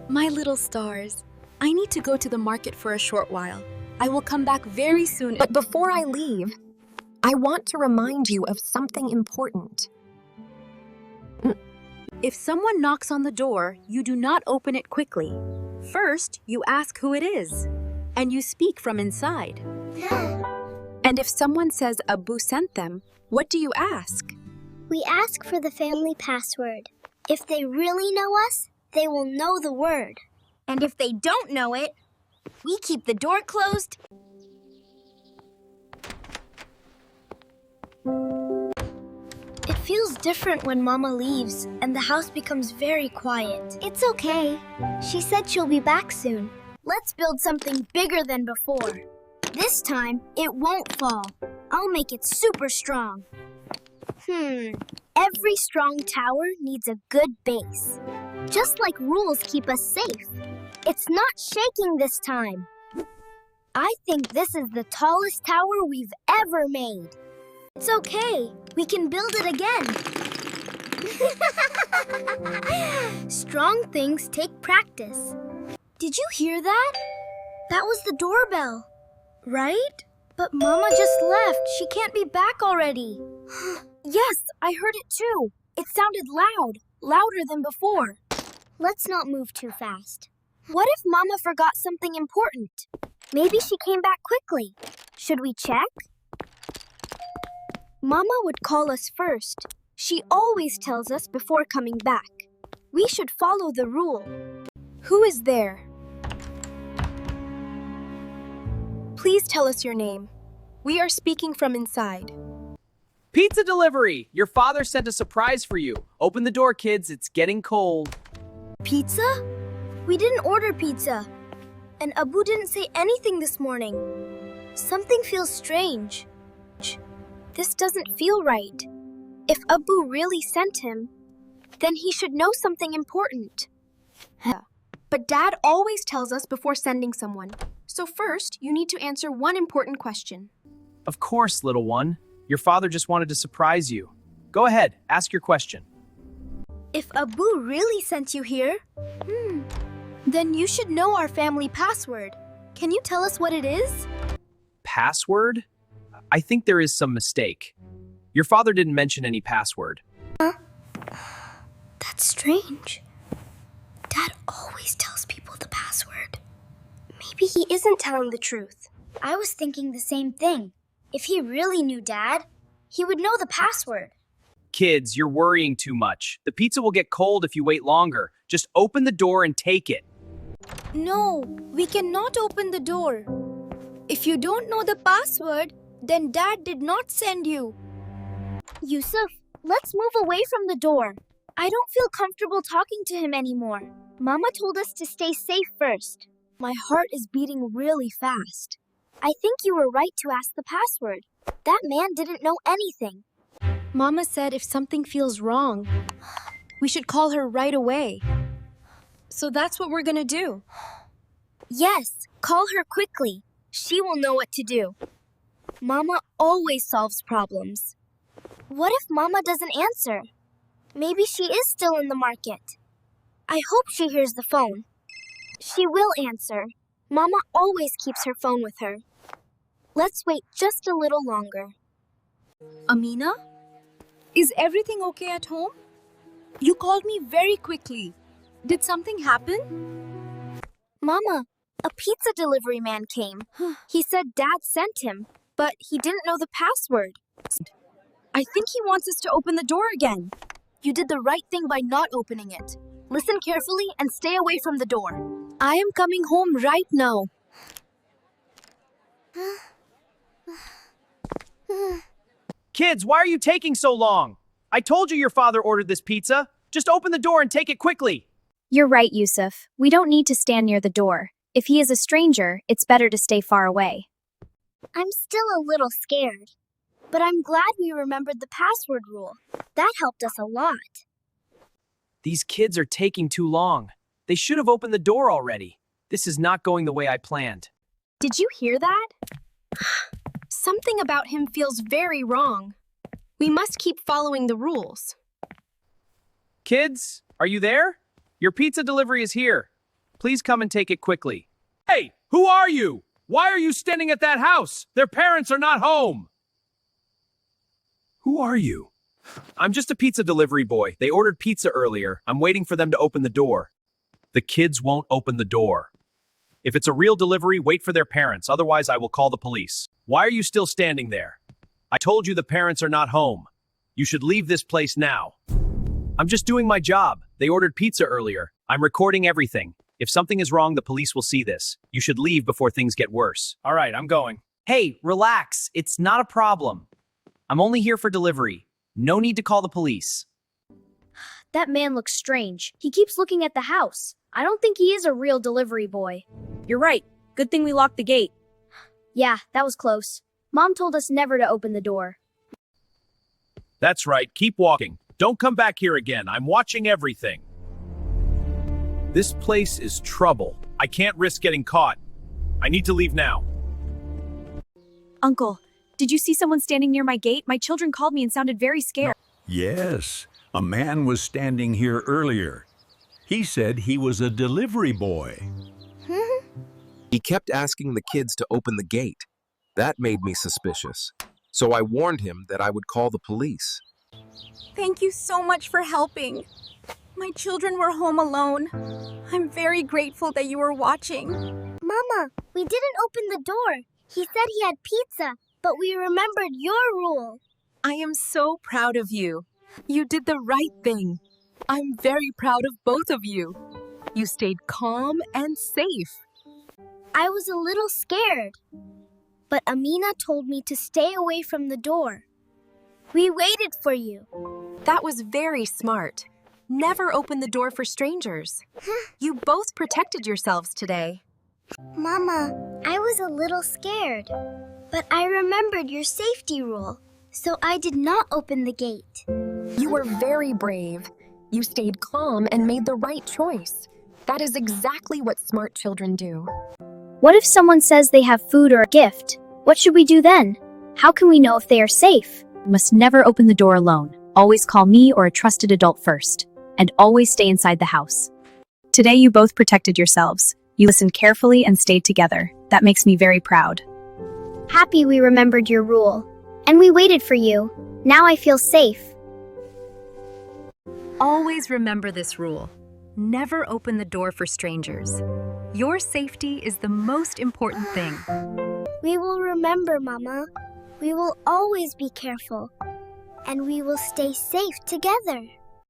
My little stars, I need to go to the market for a short while. I will come back very soon. But before I leave, I want to remind you of something important. If someone knocks on the door, you do not open it quickly. First, you ask who it is, and you speak from inside. And if someone says Abu sent them, what do you ask? We ask for the family password. If they really know us, they will know the word. And if they don't know it, we keep the door closed. It feels different when Mama leaves and the house becomes very quiet. It's okay. She said she'll be back soon. Let's build something bigger than before. This time, it won't fall. I'll make it super strong. Every strong tower needs a good base. Just like rules keep us safe. It's not shaking this time. I think this is the tallest tower we've ever made. It's okay. We can build it again. Strong things take practice. Did you hear that? That was the doorbell, right? But Mama just left. She can't be back already. Yes, I heard it too. It sounded loud, louder than before. Let's not move too fast. What if Mama forgot something important? Maybe she came back quickly. Should we check? Mama would call us first. She always tells us before coming back. We should follow the rule. Who is there? Please tell us your name. We are speaking from inside. Pizza delivery! Your father sent a surprise for you. Open the door, kids. It's getting cold. Pizza? We didn't order pizza. And Abu didn't say anything this morning. Something feels strange. This doesn't feel right. If Abu really sent him, then he should know something important. But Dad always tells us before sending someone. So first, you need to answer one important question. Of course, little one. Your father just wanted to surprise you. Go ahead, ask your question. If Abu really sent you here, then you should know our family password. Can you tell us what it is? Password? I think there is some mistake. Your father didn't mention any password. That's strange. Dad always tells people the password. Maybe he isn't telling the truth. I was thinking the same thing. If he really knew Dad, he would know the password. Kids, you're worrying too much. The pizza will get cold if you wait longer. Just open the door and take it. No, we cannot open the door. If you don't know the password, then Dad did not send you. Yusuf, let's move away from the door. I don't feel comfortable talking to him anymore. Mama told us to stay safe first. My heart is beating really fast. I think you were right to ask the password. That man didn't know anything. Mama said if something feels wrong, we should call her right away. So that's what we're gonna do. Yes, call her quickly. She will know what to do. Mama always solves problems. What if Mama doesn't answer? Maybe she is still in the market. I hope she hears the phone. She will answer. Mama always keeps her phone with her. Let's wait just a little longer. Amina? Is everything okay at home? You called me very quickly. Did something happen? Mama, a pizza delivery man came. He said Dad sent him, but he didn't know the password. I think he wants us to open the door again. You did the right thing by not opening it. Listen carefully and stay away from the door. I am coming home right now. Kids, why are you taking so long? I told you your father ordered this pizza. Just open the door and take it quickly. You're right, Yusuf. We don't need to stand near the door. If he is a stranger, it's better to stay far away. I'm still a little scared, but I'm glad we remembered the password rule. That helped us a lot. These kids are taking too long. They should have opened the door already. This is not going the way I planned. Did you hear that? Something about him feels very wrong. We must keep following the rules. Kids, are you there? Your pizza delivery is here. Please come and take it quickly. Hey, who are you? Why are you standing at that house? Their parents are not home. Who are you? I'm just a pizza delivery boy. They ordered pizza earlier. I'm waiting for them to open the door. The kids won't open the door. If it's a real delivery, wait for their parents. Otherwise, I will call the police. Why are you still standing there? I told you the parents are not home. You should leave this place now. I'm just doing my job. They ordered pizza earlier. I'm recording everything. If something is wrong, the police will see this. You should leave before things get worse. All right, I'm going. Hey, relax. It's not a problem. I'm only here for delivery. No need to call the police. That man looks strange. He keeps looking at the house. I don't think he is a real delivery boy. You're right. Good thing we locked the gate. Yeah, that was close. Mom told us never to open the door. That's right. Keep walking. Don't come back here again. I'm watching everything. This place is trouble. I can't risk getting caught. I need to leave now. Uncle, did you see someone standing near my gate? My children called me and sounded very scared. Yes, a man was standing here earlier. He said he was a delivery boy. He kept asking the kids to open the gate. That made me suspicious. So I warned him that I would call the police. Thank you so much for helping. My children were home alone. I'm very grateful that you were watching. Mama, we didn't open the door. He said he had pizza, but we remembered your rule. I am so proud of you. You did the right thing. I'm very proud of both of you. You stayed calm and safe. I was a little scared, but Amina told me to stay away from the door. We waited for you. That was very smart. Never open the door for strangers. You both protected yourselves today. Mama, I was a little scared, but I remembered your safety rule, so I did not open the gate. You were very brave. You stayed calm and made the right choice. That is exactly what smart children do. What if someone says they have food or a gift? What should we do then? How can we know if they are safe? You must never open the door alone. Always call me or a trusted adult first. And always stay inside the house. Today you both protected yourselves. You listened carefully and stayed together. That makes me very proud. Happy we remembered your rule, and we waited for you. Now I feel safe. Always remember this rule. Never open the door for strangers. Your safety is the most important thing. We will remember, Mama. We will always be careful, and we will stay safe together.